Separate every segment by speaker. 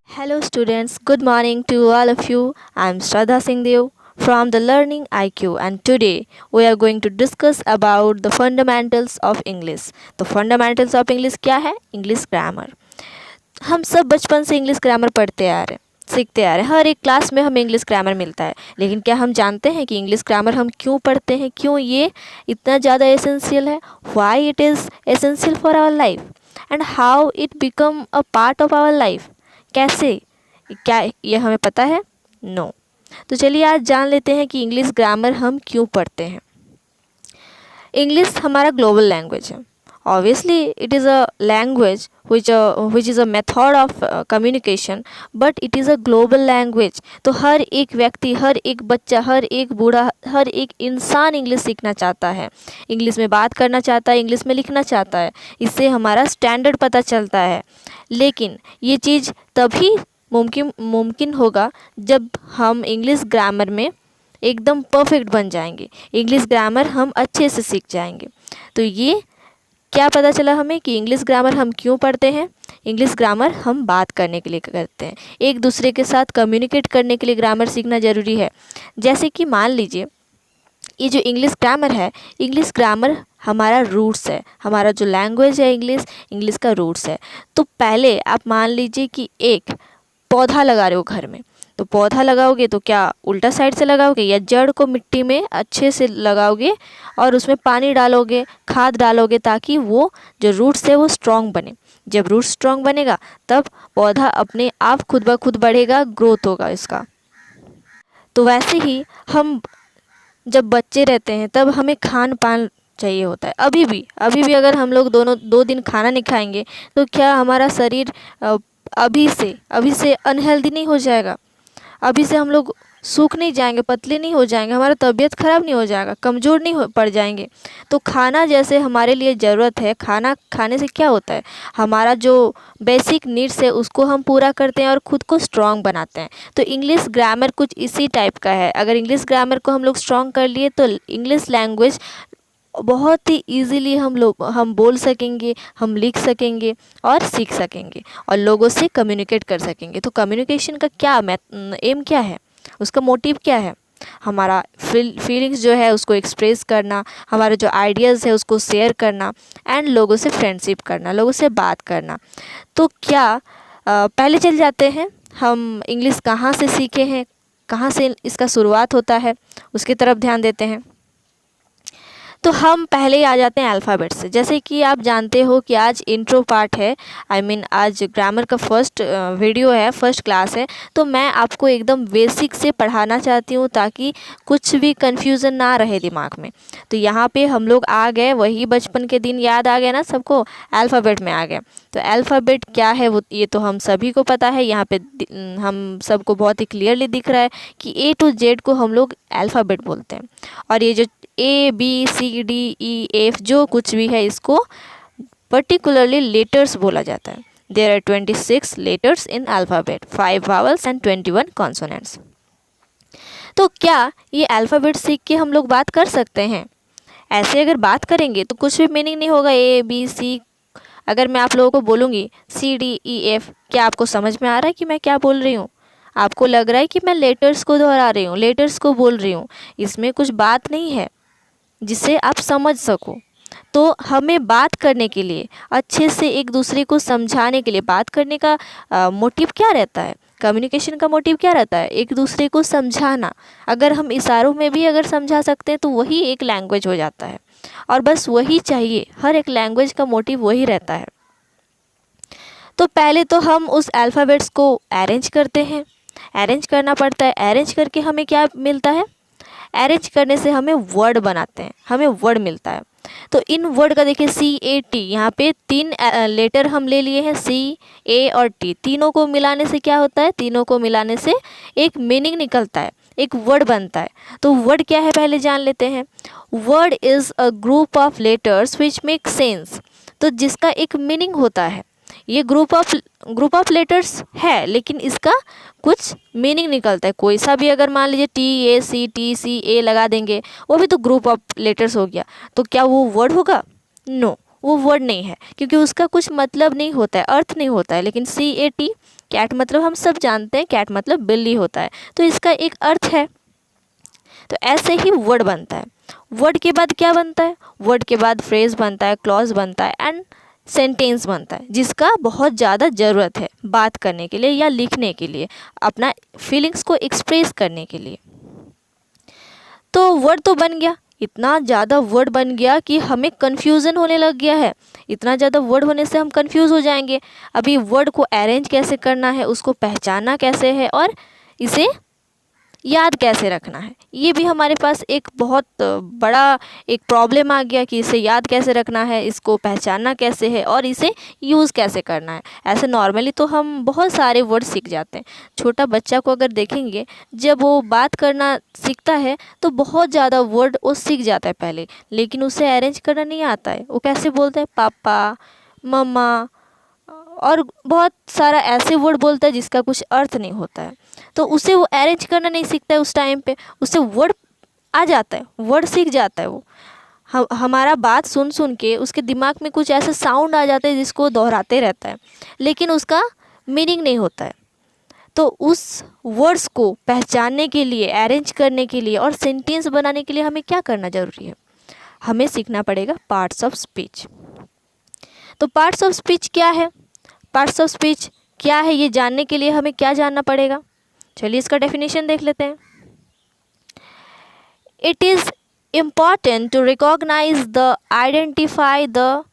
Speaker 1: Hello students, good morning to all of you. I am Shraddha Singhdeo from the Learning IQ, and today we are going to discuss about the fundamentals of English. तो fundamentals of English क्या है? English grammar. हम सब बचपन से English grammar पढ़ते आ रहे हैं, सीखते आ रहे हैं। हर एक क्लास में हमें इंग्लिश ग्रामर मिलता है, लेकिन क्या हम जानते हैं कि इंग्लिश ग्रामर हम क्यों पढ़ते हैं, क्यों ये इतना ज़्यादा एसेंशियल है, why it is essential for our life and how it become a part of our life. कैसे, क्या ये हमें पता है? नो। तो चलिए आज जान लेते हैं कि इंग्लिश ग्रामर हम क्यों पढ़ते हैं। इंग्लिश हमारा ग्लोबल लैंग्वेज है। Obviously it is a language which is a method of communication, but it is a global language। तो हर एक व्यक्ति, हर एक बच्चा, हर एक बूढ़ा, हर एक इंसान इंग्लिश सीखना चाहता है, इंग्लिश में बात करना चाहता है, इंग्लिश में लिखना चाहता है। इससे हमारा स्टैंडर्ड पता चलता है। लेकिन ये चीज़ तभी मुमकिन होगा जब हम इंग्लिश ग्रामर में एकदम परफेक्ट बन जाएंगे, इंग्लिश ग्रामर हम अच्छे से सीख जाएंगे। तो ये क्या पता चला हमें कि इंग्लिश ग्रामर हम क्यों पढ़ते हैं। इंग्लिश ग्रामर हम बात करने के लिए करते हैं, एक दूसरे के साथ कम्युनिकेट करने के लिए ग्रामर सीखना ज़रूरी है। जैसे कि मान लीजिए ये जो इंग्लिश ग्रामर है, इंग्लिश ग्रामर हमारा रूट्स है, हमारा जो लैंग्वेज है इंग्लिश का रूट्स है। तो पहले आप मान लीजिए कि एक पौधा लगा रहे हो घर में, तो पौधा लगाओगे तो क्या उल्टा साइड से लगाओगे या जड़ को मिट्टी में अच्छे से लगाओगे और उसमें पानी डालोगे, खाद डालोगे, ताकि वो जो रूट्स है वो स्ट्रॉन्ग बने। जब रूट स्ट्रॉन्ग बनेगा तब पौधा अपने आप खुद ब खुद बढ़ेगा, ग्रोथ होगा इसका। तो वैसे ही हम जब बच्चे रहते हैं तब हमें खान पान चाहिए होता है। अभी भी अगर हम लोग 2 दिन खाना नहीं खाएंगे तो क्या हमारा शरीर अभी से अनहेल्दी नहीं हो जाएगा? अभी से हम लोग सूख नहीं जाएंगे, पतले नहीं हो जाएंगे, हमारा तबीयत ख़राब नहीं हो जाएगा, कमज़ोर नहीं पड़ जाएंगे? तो खाना जैसे हमारे लिए ज़रूरत है, खाना खाने से क्या होता है, हमारा जो बेसिक नीड्स है उसको हम पूरा करते हैं और ख़ुद को स्ट्रॉन्ग बनाते हैं। तो इंग्लिश ग्रामर कुछ इसी टाइप का है। अगर इंग्लिश ग्रामर को हम लोग स्ट्रॉन्ग कर लिए तो इंग्लिश लैंग्वेज बहुत ही ईजीली हम बोल सकेंगे, हम लिख सकेंगे और सीख सकेंगे और लोगों से कम्युनिकेट कर सकेंगे। तो कम्युनिकेशन का क्या एम क्या है, उसका मोटिव क्या है? हमारा फीलिंग्स जो है उसको एक्सप्रेस करना, हमारे जो आइडियाज़ है उसको शेयर करना एंड लोगों से फ्रेंडशिप करना, लोगों से बात करना। तो क्या पहले चल जाते हैं हम इंग्लिश कहाँ से सीखे हैं, कहाँ से इसका शुरुआत होता है, उसकी तरफ ध्यान देते हैं। तो हम पहले ही आ जाते हैं अल्फ़ाबेट से। जैसे कि आप जानते हो कि आज इंट्रो पार्ट है, आज ग्रामर का फर्स्ट वीडियो है, फर्स्ट क्लास है। तो मैं आपको एकदम बेसिक से पढ़ाना चाहती हूँ ताकि कुछ भी कन्फ्यूज़न ना रहे दिमाग में। तो यहाँ पे हम लोग आ गए, वही बचपन के दिन याद आ गए ना सबको, अल्फ़ाबेट में आ गए। तो अल्फ़ाबेट क्या है वो ये तो हम सभी को पता है। यहाँ पे हम सबको बहुत ही क्लियरली दिख रहा है कि A to Z को हम लोग अल्फ़ाबेट बोलते हैं। और ये जो ABCDEF जो कुछ भी है इसको पर्टिकुलरली लेटर्स बोला जाता है। There are 26 letters in alphabet, 5 vowels and 21 consonants. तो क्या ये अल्फ़ाबेट सीख के हम लोग बात कर सकते हैं? ऐसे अगर बात करेंगे तो कुछ भी मीनिंग नहीं होगा। ABC अगर मैं आप लोगों को बोलूँगी CDEF, क्या आपको समझ में आ रहा है कि मैं क्या बोल रही हूँ? आपको लग रहा है कि मैं लेटर्स को दोहरा रही हूँ, लेटर्स को बोल रही हूँ, इसमें कुछ बात नहीं है जिसे आप समझ सको। तो हमें बात करने के लिए, अच्छे से एक दूसरे को समझाने के लिए, बात करने का मोटिव क्या रहता है, कम्युनिकेशन का मोटिव क्या रहता है? एक दूसरे को समझाना। अगर हम इशारों में भी अगर समझा सकते हैं तो वही एक लैंग्वेज हो जाता है, और बस वही चाहिए। हर एक लैंग्वेज का मोटिव वही रहता है। तो पहले तो हम उस अल्फ़ाबेट्स को अरेंज करते हैं, अरेंज करना पड़ता है। अरेंज करके हमें क्या मिलता है? अरेंज करने से हमें वर्ड बनाते हैं, हमें वर्ड मिलता है। तो इन वर्ड का देखिए CAT, यहाँ पे 3 लेटर हम ले लिए हैं, C, A और T। तीनों को मिलाने से क्या होता है? तीनों को मिलाने से एक मीनिंग निकलता है, एक वर्ड बनता है। तो वर्ड क्या है पहले जान लेते हैं। Word is a group of letters which make sense. तो जिसका एक मीनिंग होता है। ये ग्रुप ऑफ लेटर्स है, लेकिन इसका कुछ मीनिंग निकलता है। कोई सा भी अगर मान लीजिए TACTCA लगा देंगे, वो भी तो ग्रुप ऑफ लेटर्स हो गया। तो क्या वो वर्ड होगा? नो, वो वर्ड नहीं है, क्योंकि उसका कुछ मतलब नहीं होता है, अर्थ नहीं होता है। लेकिन CAT, कैट मतलब हम सब जानते हैं, कैट मतलब बिल्ली होता है, तो इसका एक अर्थ है। तो ऐसे ही वर्ड बनता है। वर्ड के बाद क्या बनता है? वर्ड के बाद फ्रेज बनता है, क्लॉज बनता है एंड सेंटेंस बनता है, जिसका बहुत ज़्यादा ज़रूरत है बात करने के लिए या लिखने के लिए, अपना फीलिंग्स को एक्सप्रेस करने के लिए। तो वर्ड तो बन गया, इतना ज़्यादा वर्ड बन गया कि हमें कन्फ्यूज़न होने लग गया है। इतना ज़्यादा वर्ड होने से हम कंफ्यूज हो जाएंगे। अभी वर्ड को अरेंज कैसे करना है, उसको पहचानना कैसे है और इसे याद कैसे रखना है, ये भी हमारे पास एक बहुत बड़ा एक प्रॉब्लम आ गया कि इसे याद कैसे रखना है, इसको पहचानना कैसे है और इसे यूज़ कैसे करना है। ऐसे नॉर्मली तो हम बहुत सारे वर्ड सीख जाते हैं। छोटा बच्चा को अगर देखेंगे, जब वो बात करना सीखता है तो बहुत ज़्यादा वर्ड वो सीख जाता है पहले, लेकिन उसे अरेंज करना नहीं आता है। वो कैसे बोलता है? पापा, मम्मा, और बहुत सारा ऐसे वर्ड बोलता है जिसका कुछ अर्थ नहीं होता है। तो उसे वो अरेंज करना नहीं सीखता है उस टाइम पे, उसे वर्ड आ जाता है, वर्ड सीख जाता है वो। हमारा बात सुन सुन के उसके दिमाग में कुछ ऐसे साउंड आ जाते हैं जिसको दोहराते रहता है, लेकिन उसका मीनिंग नहीं होता है। तो उस वर्ड्स को पहचानने के लिए, अरेंज करने के लिए और सेंटेंस बनाने के लिए हमें क्या करना ज़रूरी है? हमें सीखना पड़ेगा पार्ट्स ऑफ स्पीच। तो पार्ट्स ऑफ स्पीच क्या है? पार्ट्स ऑफ स्पीच क्या है, ये जानने के लिए हमें क्या जानना पड़ेगा? चलिए इसका डेफिनेशन देख लेते हैं। It is important to recognise the identify the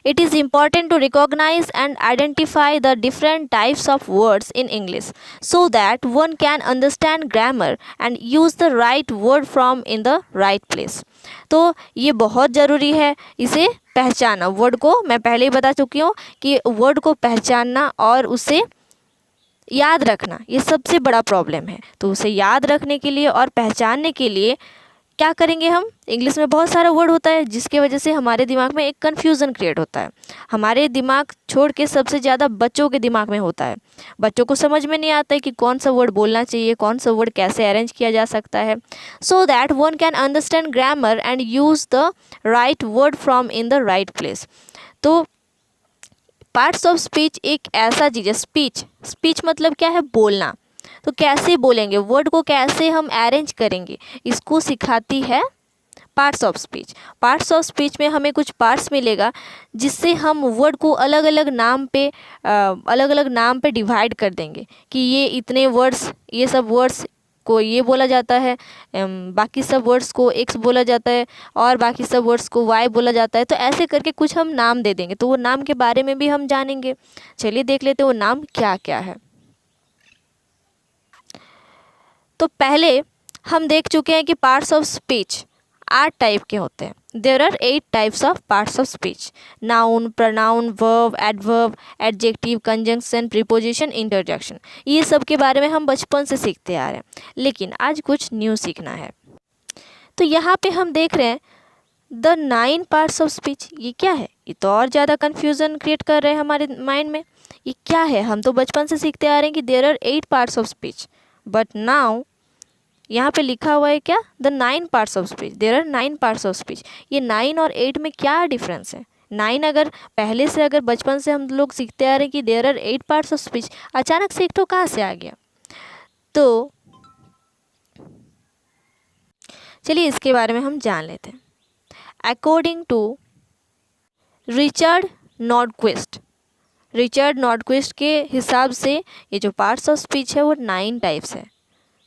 Speaker 1: it is important to recognize and identify the different types of words in English so that one can understand grammar and use the right word form in the right place. तो ये बहुत ज़रूरी है इसे पहचानना। Word को मैं पहले ही बता चुकी हूँ कि वर्ड को पहचानना और उसे याद रखना ये सबसे बड़ा प्रॉब्लम है। तो उसे याद रखने के लिए और पहचानने के लिए क्या करेंगे हम? इंग्लिश में बहुत सारा वर्ड होता है जिसके वजह से हमारे दिमाग में एक कन्फ्यूज़न क्रिएट होता है। हमारे दिमाग छोड़ के सबसे ज़्यादा बच्चों के दिमाग में होता है। बच्चों को समझ में नहीं आता है कि कौन सा वर्ड बोलना चाहिए, कौन सा वर्ड कैसे अरेंज किया जा सकता है, so that one can understand grammar and use the right word from in the right place. तो पार्ट्स ऑफ स्पीच एक ऐसा चीज़ है। स्पीच मतलब क्या है? बोलना। तो कैसे बोलेंगे, वर्ड को कैसे हम अरेंज करेंगे, इसको सिखाती है parts of speech. Parts of speech में हमें कुछ पार्ट्स मिलेगा जिससे हम वर्ड को अलग अलग नाम पे डिवाइड कर देंगे कि ये इतने वर्ड्स, ये सब वर्ड्स को ये बोला जाता है, बाकी सब वर्ड्स को एक्स बोला जाता है और बाकी सब वर्ड्स को वाई बोला जाता है। तो ऐसे करके कुछ हम नाम दे देंगे, तो वो नाम के बारे में भी हम जानेंगे। चलिए देख लेते हैं वो नाम क्या क्या है। तो पहले हम देख चुके हैं कि पार्ट्स ऑफ स्पीच 8 टाइप के होते हैं। There are 8 types of parts of speech: noun, pronoun, verb, adverb, adjective, conjunction, preposition, interjection. ये सब के बारे में हम बचपन से सीखते आ रहे हैं, लेकिन आज कुछ न्यू सीखना है। तो यहाँ पे हम देख रहे हैं द 9 पार्ट्स ऑफ स्पीच। ये क्या है? ये तो और ज़्यादा कन्फ्यूज़न क्रिएट कर रहे हैं हमारे माइंड में। ये क्या है? हम तो बचपन से सीखते आ रहे हैं कि there are 8 parts of speech, but now यहाँ पे लिखा हुआ है क्या? The 9 parts of speech. There are 9 parts of speech. ये 9 और 8 में क्या डिफरेंस है? 9 अगर पहले से, अगर बचपन से हम लोग सीखते आ रहे हैं कि there are 8 parts of speech, अचानक से एक तो कहाँ से आ गया? तो चलिए इसके बारे में हम जान लेते हैं। अकॉर्डिंग टू रिचर्ड नॉर्डक्विस्ट के हिसाब से ये जो पार्ट्स ऑफ स्पीच है वो 9 टाइप्स है।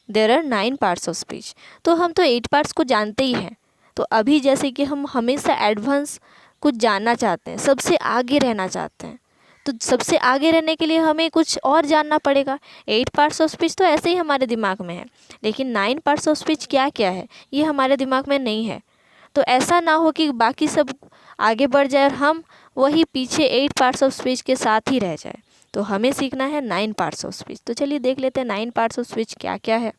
Speaker 1: There are 9 parts of speech. तो हम तो 8 पार्ट्स को जानते ही हैं। तो अभी जैसे कि हम हमेशा एडवांस कुछ जानना चाहते हैं, सबसे आगे रहना चाहते हैं, तो सबसे आगे रहने के लिए हमें कुछ और जानना पड़ेगा। 8 पार्ट्स ऑफ स्पीच तो ऐसे ही हमारे दिमाग में है, लेकिन 9 पार्ट्स ऑफ स्पीच क्या क्या है ये हमारे दिमाग में नहीं है। तो ऐसा ना हो कि बाकी सब आगे बढ़ जाए और हम वही पीछे 8 पार्ट्स ऑफ स्पीच के साथ ही रह जाए। तो हमें सीखना है 9 पार्ट्स ऑफ स्पीच। तो चलिए देख लेते हैं 9 पार्ट्स ऑफ स्पीच क्या क्या है।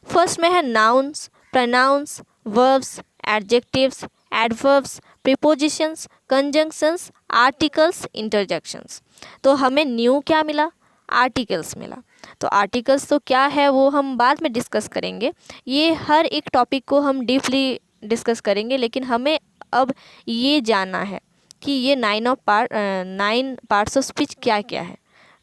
Speaker 1: फर्स्ट में है nouns, pronouns, verbs, adjectives, adverbs, prepositions, conjunctions, articles, interjections. तो हमें न्यू क्या मिला? आर्टिकल्स मिला। तो आर्टिकल्स तो क्या है वो हम बाद में डिस्कस करेंगे। ये हर एक टॉपिक को हम डीपली डिस्कस करेंगे, लेकिन हमें अब ये जानना है कि ये 9 पार्ट्स ऑफ स्पीच क्या क्या है।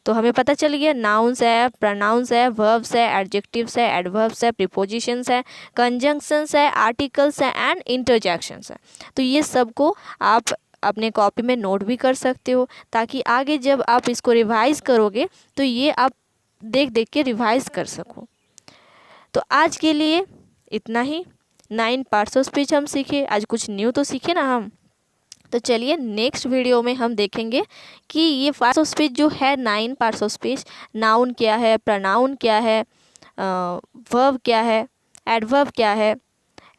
Speaker 1: तो हमें पता चल गया, नाउन्स है, प्रोनाउंस है, वर्ब्स है, एडजेक्टिव्स है, एडवर्ब्स है, प्रीपोजिशंस है, कंजंक्शंस है, आर्टिकल्स है एंड इंटरजेक्शंस है। तो ये सबको आप अपने कॉपी में नोट भी कर सकते हो, ताकि आगे जब आप इसको रिवाइज करोगे तो ये आप देख देख के रिवाइज कर सको। तो आज के लिए इतना ही। 9 पार्ट्स ऑफ स्पीच हम सीखे, आज कुछ न्यू तो सीखे ना हम। तो चलिए नेक्स्ट वीडियो में हम देखेंगे कि ये पार्ट्स ऑफ स्पीच जो है 9 पार्ट्स ऑफ स्पीच, नाउन क्या है, प्रोनाउन क्या है, वर्ब क्या है, एडवर्ब क्या है,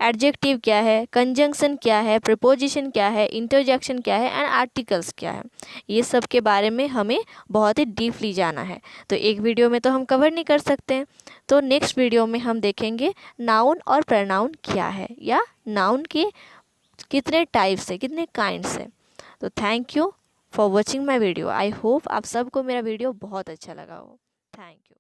Speaker 1: एडजेक्टिव क्या है, कंजंक्शन क्या है, प्रीपोजिशन क्या है, इंटरजेक्शन क्या है एंड आर्टिकल्स क्या है, ये सब के बारे में हमें बहुत ही डीपली जाना है। तो एक वीडियो में तो हम कवर नहीं कर सकते हैं, तो नेक्स्ट वीडियो में हम देखेंगे नाउन और प्रोनाउन क्या है, या नाउन के कितने टाइप्स है, कितने काइंड्स है। तो thank you for watching my video. I hope आप सबको मेरा वीडियो बहुत अच्छा लगा हो। Thank you.